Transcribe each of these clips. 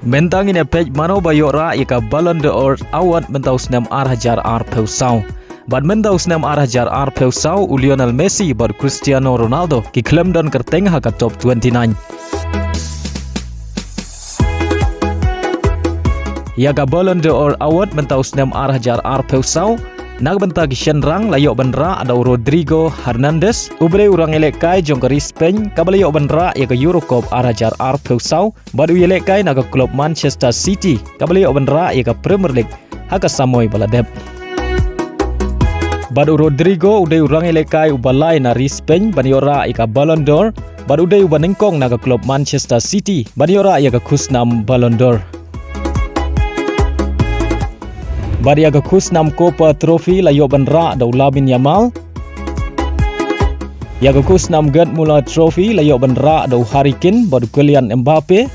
Bentang ini pej mano bayora ika Ballon d'Or award mentau senam arhajar peusau. Bad mentau senam arhajar peusau Lionel Messi bad Cristiano Ronaldo ki klaim don kerteng haka top 29. Yaga Ballon d'Or award mentau senam arhajar peusau. Nagbenta kisyan rang layok benra ada Rodrigo Hernandez ubre urang elekai jongkari Spain kabalayok benra yaga Eurocup arhajar peusau badu elekai naga klub Manchester City kabalayok benra yaga Premier League haka samoy baladep. Badu Rodrigo uday urang elekai ubalai nari Spain baniora yaga Ballon d'Or badu uday ubanengkong naga klub Manchester City baniora yaga kusnam Ballon d'Or. Badi aga kusnam Copa Trophy layok benra da Lamine Yamal. Yaga kusnam Gerd Müller Trophy layok benra da Harry Kane badu Kylian Mbappe.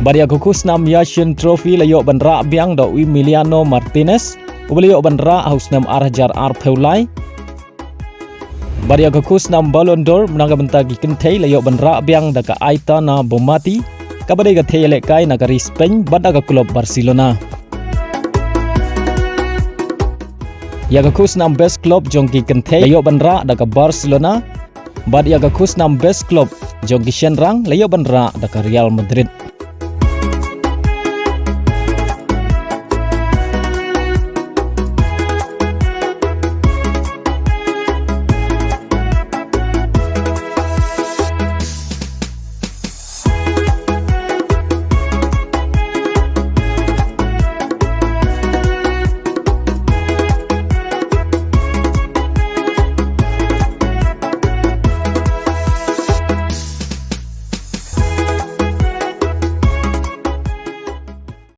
Badi aga kusnam Yashin Trophy layok benra biang da Emiliano Martinez. Ubalayok benra hausnam arhajar peulai. Badi aga kusnam Ballon d'Or menaga bentagi kentei layok benra biang da ka Aitana Bonmati. Kabadai ga teyelekai nagari Spain bad aga klub Barcelona. Yaga kusnam best club jongki kentei layok benra daga Barcelona. Bad yaga kusnam best club jongki shenrang layok benra daga Real Madrid.